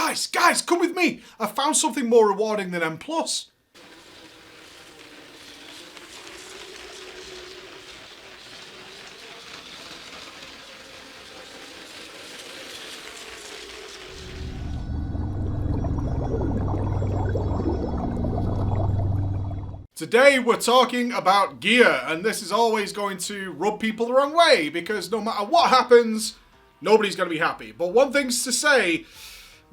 Guys, come with me. I found something more rewarding than M+. Today we're talking about gear, and this is always going to rub people the wrong way because no matter what happens, nobody's going to be happy. But one thing's to say,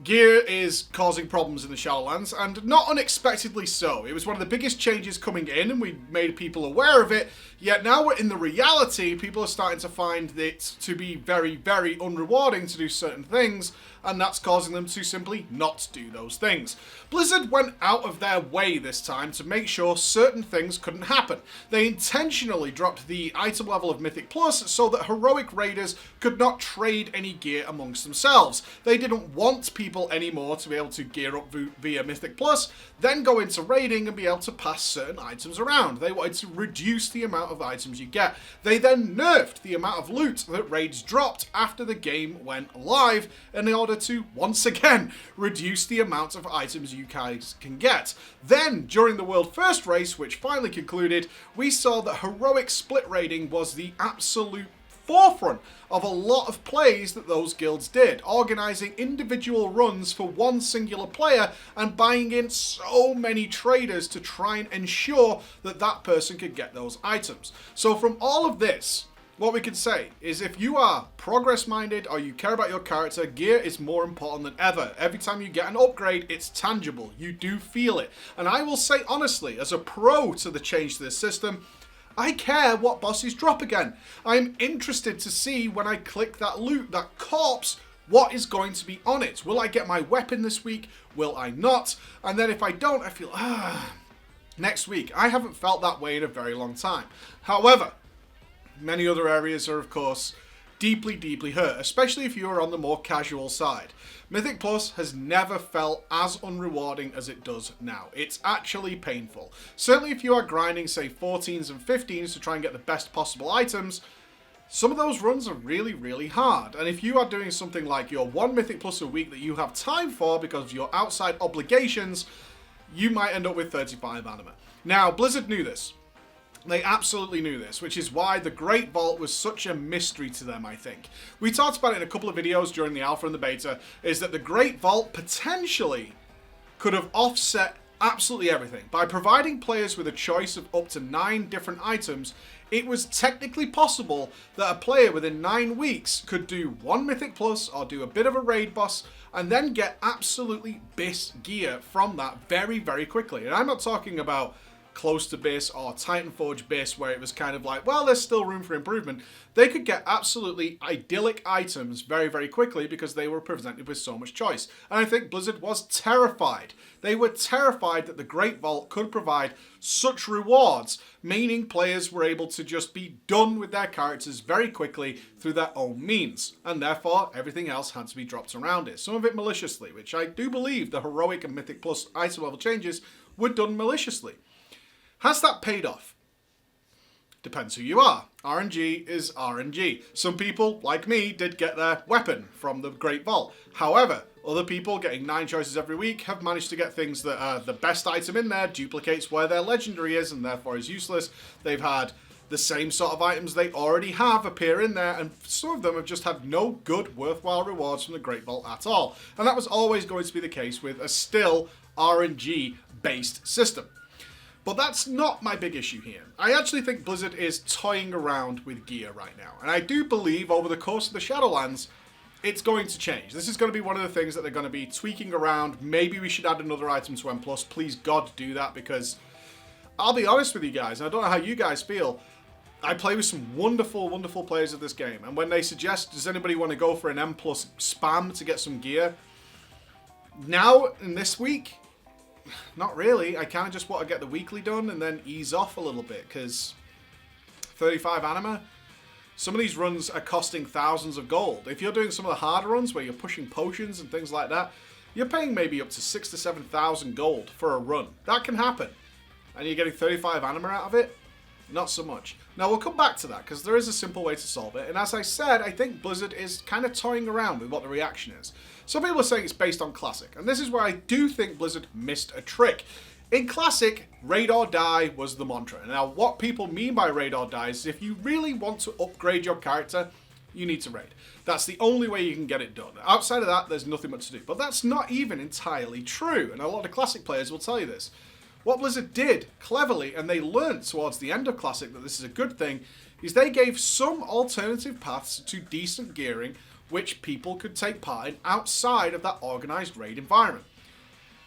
gear is causing problems in the Shadowlands, and not unexpectedly so. It was one of the biggest changes coming in, and we made people aware of it, yet now we're in the reality, people are starting to find it to be very, very unrewarding to do certain things, and that's causing them to simply not do those things. Blizzard went out of their way this time to make sure certain things couldn't happen. They intentionally dropped the item level of Mythic Plus so that heroic raiders could not trade any gear amongst themselves. They didn't want people anymore to be able to gear up via Mythic Plus, then go into raiding and be able to pass certain items around. They wanted to reduce the amount of items you get. They then nerfed the amount of loot that raids dropped after the game went live in order to once again reduce the amount of items you guys can get. Then, during the World First race, which finally concluded, we saw that heroic split raiding was the absolute forefront of a lot of plays that those guilds did, organising individual runs for one singular player and buying in so many traders to try and ensure that that person could get those items. So from all of this, what we can say is if you are progress minded or you care about your character, gear is more important than ever. Every time you get an upgrade, it's tangible. You do feel it. And I will say honestly, as a pro to the change to this system, I care what bosses drop again. I'm interested to see when I click that loot, that corpse, what is going to be on it. Will I get my weapon this week? Will I not? And then if I don't, I feel, next week. I haven't felt that way in a very long time. However, many other areas are, of course, deeply, deeply hurt, especially if you are on the more casual side. Mythic Plus has never felt as unrewarding as it does now. It's actually painful. Certainly if you are grinding, say, 14s and 15s to try and get the best possible items, some of those runs are really, really hard. And if you are doing something like your one Mythic Plus a week that you have time for because of your outside obligations, you might end up with 35 anima. Now, Blizzard knew this. They absolutely knew this, which is why the Great Vault was such a mystery to them, I think. We talked about it in a couple of videos during the alpha and the beta, is that the Great Vault potentially could have offset absolutely everything. By providing players with a choice of up to 9 different items, it was technically possible that a player within 9 weeks could do one Mythic Plus or do a bit of a raid boss and then get absolutely BIS gear from that very, very quickly. And I'm not talking about close to BIS or Titanforge BIS where it was kind of like, well, there's still room for improvement. They could get absolutely idyllic items very, very quickly because they were presented with so much choice. And I think Blizzard was terrified. They were terrified that the Great Vault could provide such rewards, meaning players were able to just be done with their characters very quickly through their own means. And therefore, everything else had to be dropped around it. Some of it maliciously, which I do believe the Heroic and Mythic Plus item level changes were done maliciously. Has that paid off? Depends who you are. RNG is RNG. Some people, like me, did get their weapon from the Great Vault. However, other people getting 9 choices every week have managed to get things that the best item in there duplicates where their legendary is and therefore is useless. They've had the same sort of items they already have appear in there, and some of them have just had no good, worthwhile rewards from the Great Vault at all. And that was always going to be the case with a still RNG-based system. But that's not my big issue here. I actually think Blizzard is toying around with gear right now. And I do believe over the course of the Shadowlands, it's going to change. This is going to be one of the things that they're going to be tweaking around. Maybe we should add another item to M+. Please, God, do that, because I'll be honest with you guys, and I don't know how you guys feel. I play with some wonderful, wonderful players of this game. And when they suggest, does anybody want to go for an M+ spam to get some gear? Now, in this week, not really. I kind of just want to get the weekly done and then ease off a little bit, because 35 anima, some of these runs are costing thousands of gold. If you're doing some of the harder runs where you're pushing potions and things like that, you're paying maybe up to 6,000 to 7,000 gold for a run. That can happen. And you're getting 35 anima out of it. Not so much. Now, we'll come back to that, because there is a simple way to solve it. And as I said, I think Blizzard is kind of toying around with what the reaction is. Some people are saying it's based on Classic. And this is where I do think Blizzard missed a trick. In Classic, raid or die was the mantra. Now, what people mean by raid or die is if you really want to upgrade your character, you need to raid. That's the only way you can get it done. Outside of that, there's nothing much to do. But that's not even entirely true. And a lot of Classic players will tell you this. What Blizzard did cleverly, and they learned towards the end of Classic that this is a good thing, is they gave some alternative paths to decent gearing which people could take part in outside of that organised raid environment.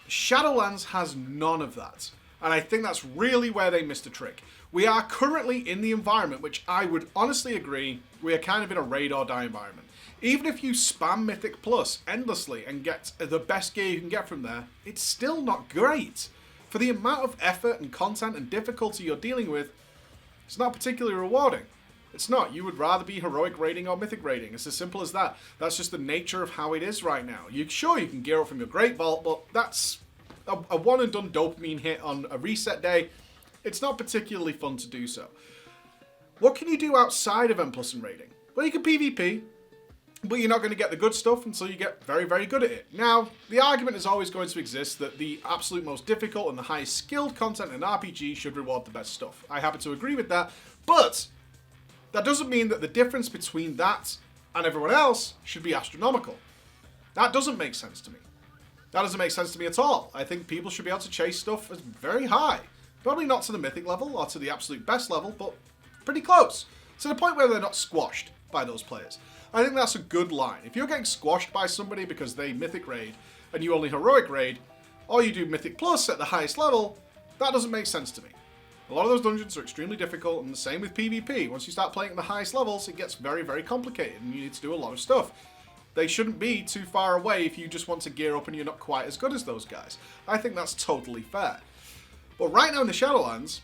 Shadowlands has none of that, and I think that's really where they missed a trick. We are currently in the environment which I would honestly agree we are kind of in a raid or die environment. Even if you spam Mythic Plus endlessly and get the best gear you can get from there, it's still not great. For the amount of effort and content and difficulty you're dealing with, it's not particularly rewarding. It's not. You would rather be heroic raiding or mythic raiding. It's as simple as that. That's just the nature of how it is right now. Sure, you can gear up from your Great Vault, but that's a one and done dopamine hit on a reset day. It's not particularly fun to do so. What can you do outside of M+ and raiding? Well, you can PvP. But you're not going to get the good stuff until you get very, very good at it. Now, the argument is always going to exist that the absolute most difficult and the highest skilled content in an RPG should reward the best stuff. I happen to agree with that, but that doesn't mean that the difference between that and everyone else should be astronomical. That doesn't make sense to me. That doesn't make sense to me at all. I think people should be able to chase stuff as very high. Probably not to the mythic level or to the absolute best level, but pretty close. To the point where they're not squashed by those players. I think that's a good line. If you're getting squashed by somebody because they mythic raid and you only heroic raid, or you do mythic plus at the highest level, that doesn't make sense to me. A lot of those dungeons are extremely difficult, and the same with PvP. Once you start playing at the highest levels, it gets very, very complicated, and you need to do a lot of stuff. They shouldn't be too far away if you just want to gear up and you're not quite as good as those guys. I think that's totally fair. But right now in the Shadowlands,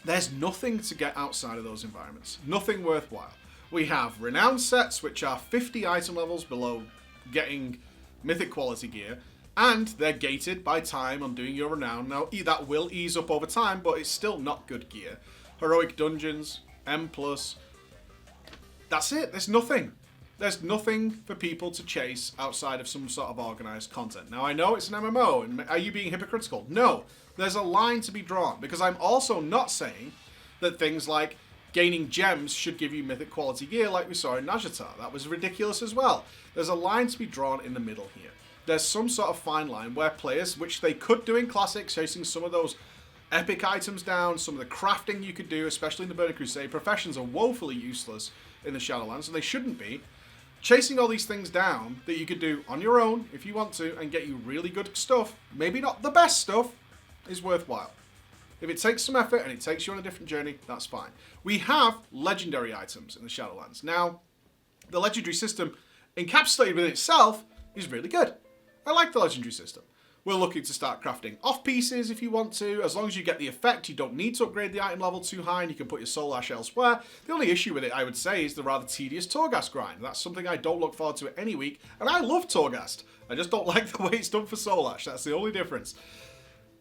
there's nothing to get outside of those environments. Nothing worthwhile. We have renowned sets, which are 50 item levels below getting mythic quality gear, and they're gated by time on doing your renown. Now, that will ease up over time, but it's still not good gear. Heroic dungeons, M+. That's it. There's nothing. There's nothing for people to chase outside of some sort of organised content. Now, I know it's an MMO, and are you being hypocritical? No. There's a line to be drawn, because I'm also not saying that things like gaining gems should give you mythic quality gear like we saw in Najata. That was ridiculous as well. There's a line to be drawn in the middle here. There's some sort of fine line where players, which they could do in Classic, chasing some of those epic items down, some of the crafting you could do, especially in the Burning Crusade. Professions are woefully useless in the Shadowlands, and they shouldn't be. Chasing all these things down that you could do on your own if you want to and get you really good stuff, maybe not the best stuff, is worthwhile. If it takes some effort and it takes you on a different journey, that's fine. We have legendary items in the Shadowlands. Now, the legendary system encapsulated within itself is really good. I like the legendary system. We're looking to start crafting off pieces if you want to. As long as you get the effect, you don't need to upgrade the item level too high and you can put your soul ash elsewhere. The only issue with it, I would say, is the rather tedious Torghast grind. That's something I don't look forward to any week, and I love Torghast. I just don't like the way it's done for soul ash. That's the only difference.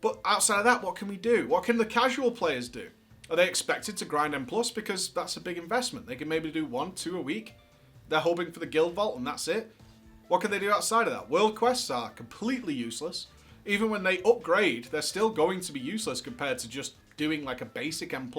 But outside of that, what can we do? What can the casual players do? Are they expected to grind M+? Because that's a big investment. They can maybe do 1, 2 a week. They're hoping for the guild vault and that's it. What can they do outside of that? World quests are completely useless. Even when they upgrade, they're still going to be useless compared to just doing like a basic M+.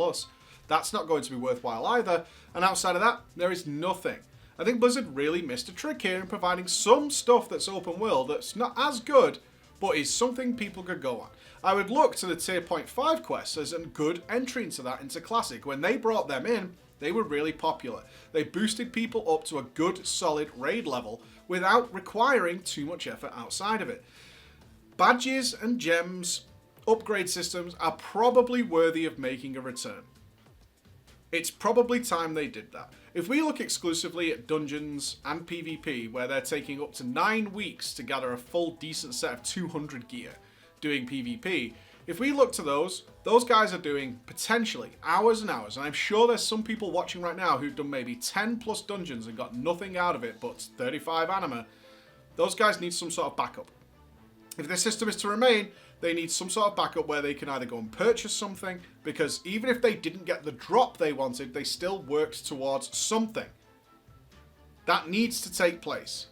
That's not going to be worthwhile either. And outside of that, there is nothing. I think Blizzard really missed a trick here in providing some stuff that's open world that's not as good, but is something people could go on. I would look to the tier 0.5 quests as a good entry into that, into Classic. When they brought them in, they were really popular. They boosted people up to a good, solid raid level without requiring too much effort outside of it. Badges and gems, upgrade systems are probably worthy of making a return. It's probably time they did that. If we look exclusively at dungeons and PvP, where they're taking up to 9 weeks to gather a full decent set of 200 gear doing PvP, if we look to those guys are doing potentially hours and hours, and I'm sure there's some people watching right now who've done maybe 10 plus dungeons and got nothing out of it but 35 anima. Those guys need some sort of backup. If this system is to remain, they need some sort of backup where they can either go and purchase something, because even if they didn't get the drop they wanted, they still worked towards something. That needs to take place.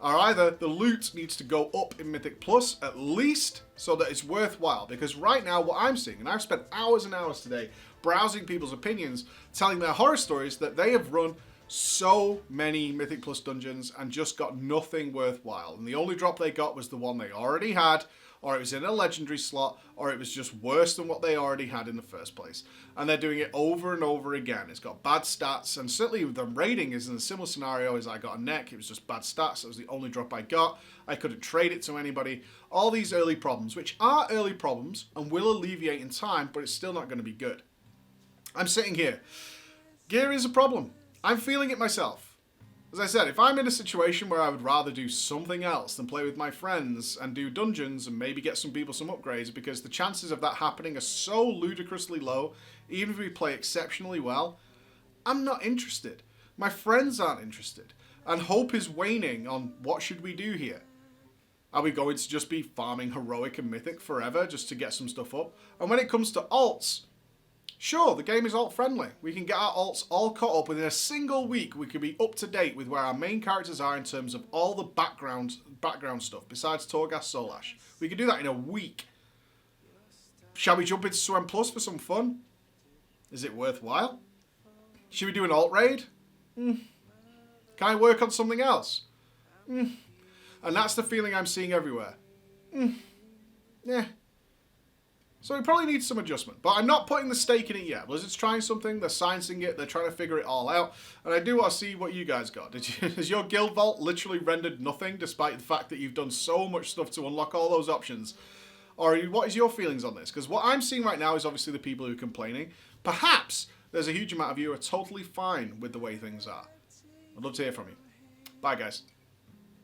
Or either the loot needs to go up in Mythic Plus, at least, so that it's worthwhile. Because right now, what I'm seeing, and I've spent hours and hours today browsing people's opinions, telling their horror stories, that they have run so many Mythic Plus dungeons and just got nothing worthwhile. And the only drop they got was the one they already had, or it was in a legendary slot, or it was just worse than what they already had in the first place. And they're doing it over and over again. It's got bad stats, and certainly the rating is in a similar scenario as I got a neck. It was just bad stats. It was the only drop I got. I couldn't trade it to anybody. All these early problems, which are early problems and will alleviate in time, but it's still not going to be good. I'm sitting here. Gear is a problem. I'm feeling it myself. As I said, if I'm in a situation where I would rather do something else than play with my friends and do dungeons and maybe get some people some upgrades, because the chances of that happening are so ludicrously low, even if we play exceptionally well, I'm not interested. My friends aren't interested. And hope is waning on what should we do here. Are we going to just be farming heroic and mythic forever just to get some stuff up? And when it comes to alts, sure, the game is alt-friendly. We can get our alts all caught up within a single week. We can be up to date with where our main characters are in terms of all the background stuff, besides Torghast Solash. We can do that in a week. Shall we jump into Swem Plus for some fun? Is it worthwhile? Should we do an alt raid? Can I work on something else? And that's the feeling I'm seeing everywhere. Yeah. So it probably needs some adjustment. But I'm not putting the stake in it yet. Blizzard's trying something, they're sciencing it, they're trying to figure it all out. And I do want to see what you guys got. Has your guild vault literally rendered nothing, despite the fact that you've done so much stuff to unlock all those options? Or what is your feelings on this? Because what I'm seeing right now is obviously the people who are complaining. Perhaps there's a huge amount of you who are totally fine with the way things are. I'd love to hear from you. Bye, guys.